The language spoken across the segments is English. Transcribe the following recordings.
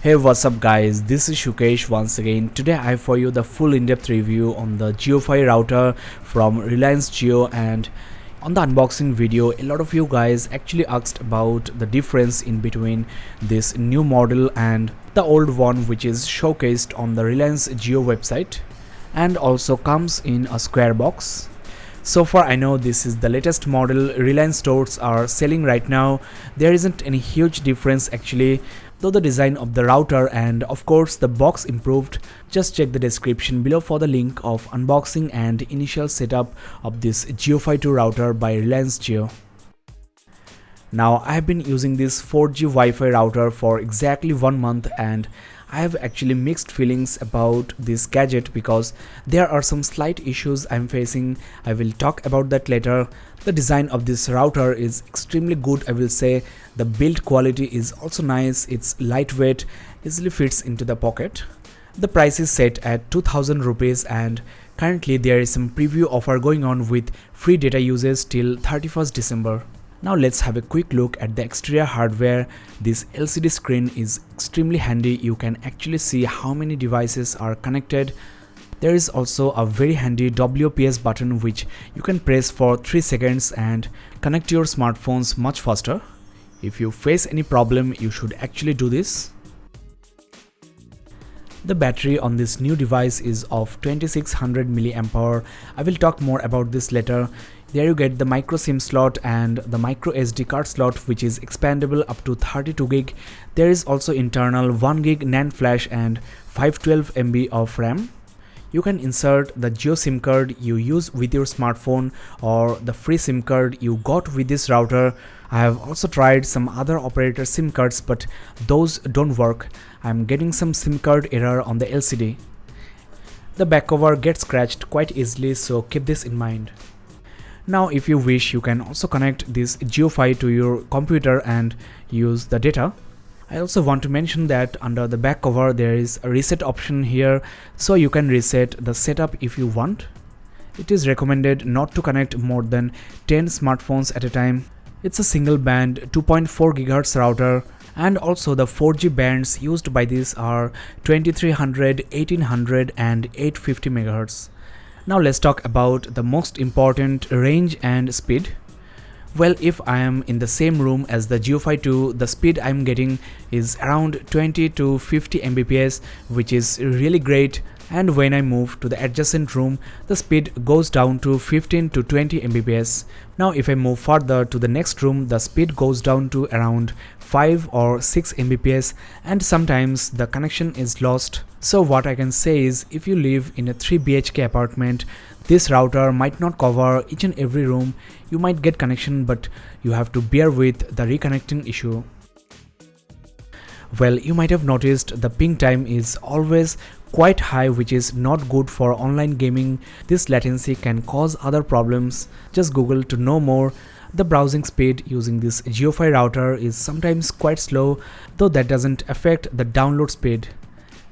Hey, what's up guys, this is Shukesh once again. Today I have for you the full in-depth review on the JioFi router from Reliance Jio. And on the unboxing video, a lot of you guys actually asked about the difference in between this new model and the old one, which is showcased on the Reliance Jio website and also comes in a square box. So far I know this is the latest model Reliance stores are selling right now. There isn't any huge difference actually, though the design of the router and of course the box improved. Just check the description below for the link of unboxing and initial setup of this JioFi 2 router by Reliance Jio. Now I have been using this 4G Wi-Fi router for exactly 1 month and I have actually mixed feelings about this gadget because there are some slight issues I'm facing. I will talk about that later. The design of this router is extremely good, I will say. The build quality is also nice. It's lightweight, easily fits into the pocket. The price is set at 2000 rupees and currently there is some preview offer going on with free data usage till 31st December. Now let's have a quick look at the exterior hardware. This LCD screen is extremely handy. You can actually see how many devices are connected. There is also a very handy WPS button which you can press for 3 seconds and connect your smartphones much faster. If you face any problem, you should actually do this. The battery on this new device is of 2600 mAh. I will talk more about this later. There you get the micro SIM slot and the micro SD card slot, which is expandable up to 32 gig. There is also internal 1 gig NAND flash and 512 MB of RAM. You can insert the Jio SIM card you use with your smartphone or the free SIM card you got with this router. I have also tried some other operator SIM cards, but those don't work. I'm getting some SIM card error on the LCD. The back cover gets scratched quite easily, so keep this in mind. Now if you wish, you can also connect this JioFi to your computer and use the data. I also want to mention that under the back cover there is a reset option here, so you can reset the setup if you want. It is recommended not to connect more than 10 smartphones at a time. It's a single band 2.4 GHz router and also the 4G bands used by this are 2300, 1800 and 850 MHz. Now let's talk about the most important, range and speed. Well, if I am in the same room as the JioFi 2, the speed I'm getting is around 20 to 50 Mbps, which is really great. And when I move to the adjacent room, the speed goes down to 15 to 20 Mbps. Now if I move further to the next room, the speed goes down to around 5 or 6 Mbps and sometimes the connection is lost. So what I can say is, if you live in a 3 BHK apartment, this router might not cover each and every room. You might get connection, but you have to bear with the reconnecting issue. Well, you might have noticed the ping time is always quite high, which is not good for online gaming. This latency can cause other problems. Just Google to know more. The browsing speed using this JioFi router is sometimes quite slow, though that doesn't affect the download speed.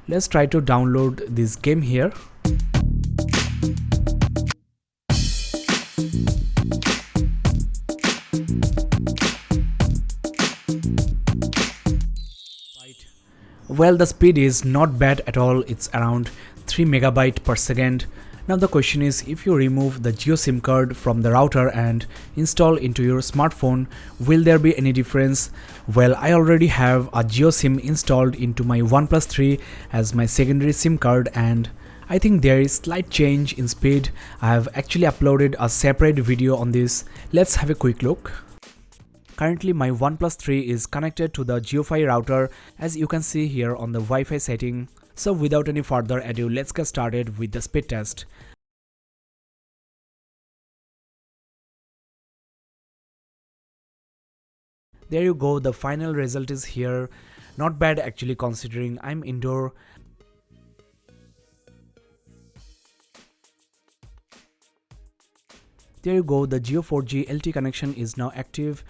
Let's try to download this game here. Well, the speed is not bad at all. It's around 3 MB per second. Now the question is, if you remove the Jio SIM card from the router and install into your smartphone, will there be any difference? Well, I already have a Jio SIM installed into my OnePlus 3 as my secondary SIM card and I think there is slight change in speed. I have actually uploaded a separate video on this. Let's have a quick look. Currently my OnePlus 3 is connected to the JioFi router, as you can see here on the Wi-Fi setting. So without any further ado, let's get started with the speed test. There you go, the final result is here. Not bad actually, considering I'm indoor. There you go, the Jio 4G LTE connection is now active.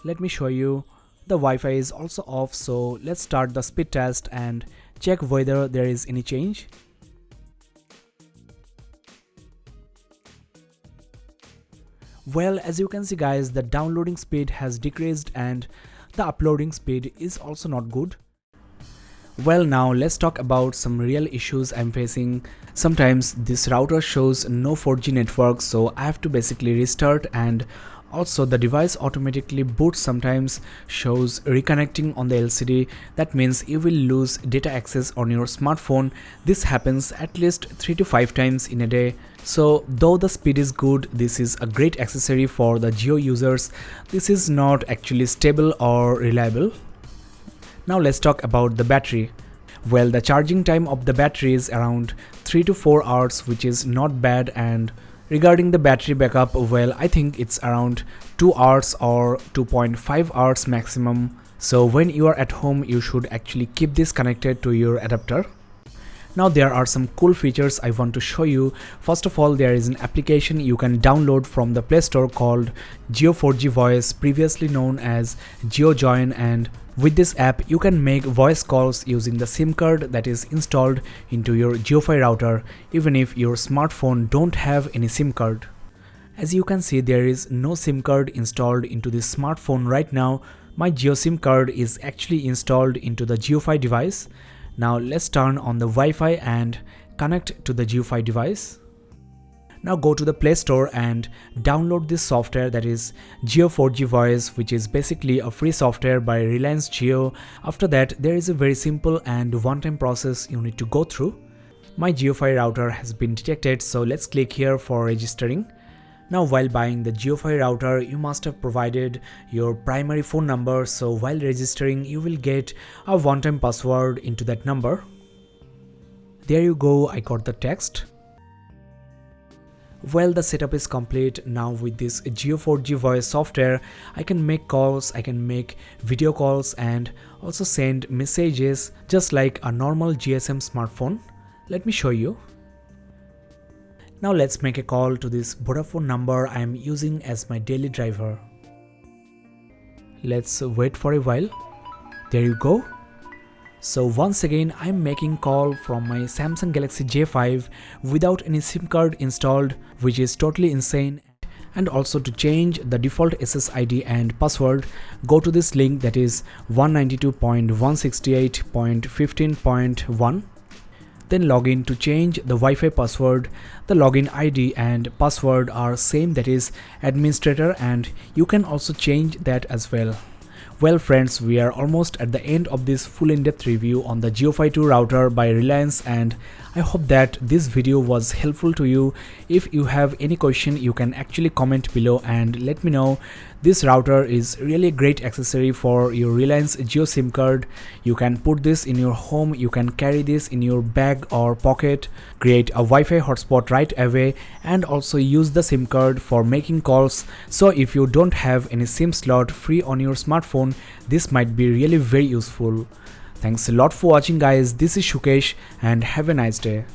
Let me show you. The Wi-Fi is also off, so let's start the speed test and check whether there is any change. Well, as you can see guys, the downloading speed has decreased and the uploading speed is also not good. Well, now let's talk about some real issues I'm facing. Sometimes this router shows no 4G network, so I have to basically restart, and also the device automatically boots sometimes shows reconnecting on the LCD. That means you will lose data access on your smartphone. This happens at least 3 to 5 times in a day. So though the speed is good, this is a great accessory for the Jio users. This is not actually stable or reliable. Now let's talk about the battery. Well, the charging time of the battery is around 3 to 4 hours, which is not bad, and regarding the battery backup, well, I think it's around 2 hours or 2.5 hours maximum. So when you are at home, you should actually keep this connected to your adapter. Now there are some cool features I want to show you. First of all, there is an application you can download from the Play Store called Jio 4G Voice, previously known as Jio Join, and with this app you can make voice calls using the SIM card that is installed into your JioFi router, even if your smartphone don't have any SIM card. As you can see, there is no SIM card installed into this smartphone right now. My Jio SIM card is actually installed into the JioFi device. Now let's turn on the Wi-Fi and connect to the JioFi device. Now go to the Play Store and download this software, that is Jio 4G Voice, which is basically a free software by Reliance Jio. After that, there is a very simple and one-time process you need to go through. My JioFi router has been detected, so let's click here for registering. Now while buying the JioFi router, you must have provided your primary phone number, so while registering you will get a one-time password into that number. There you go, I got the text. Well, the setup is complete. Now with this Jio 4G Voice software, I can make calls, I can make video calls, and also send messages just like a normal GSM smartphone. Let me show you. Now let's make a call to this Vodafone number I am using as my daily driver. Let's wait for a while. There you go. So once again, I'm making call from my Samsung Galaxy J5 without any SIM card installed, which is totally insane. And also to change the default SSID and password, go to this link, that is 192.168.15.1. Then log in to change the Wi-Fi password. The login ID and password are same, that is administrator, and you can also change that as well. Well friends, we are almost at the end of this full in-depth review on the JioFi 2 router by Reliance, and I hope that this video was helpful to you. If you have any question, you can actually comment below and let me know. This router is really a great accessory for your Reliance Jio SIM card. You can put this in your home, you can carry this in your bag or pocket, create a Wi-Fi hotspot right away, and also use the SIM card for making calls. So if you don't have any SIM slot free on your smartphone, this might be really very useful. Thanks a lot for watching guys. This is Shukesh and have a nice day.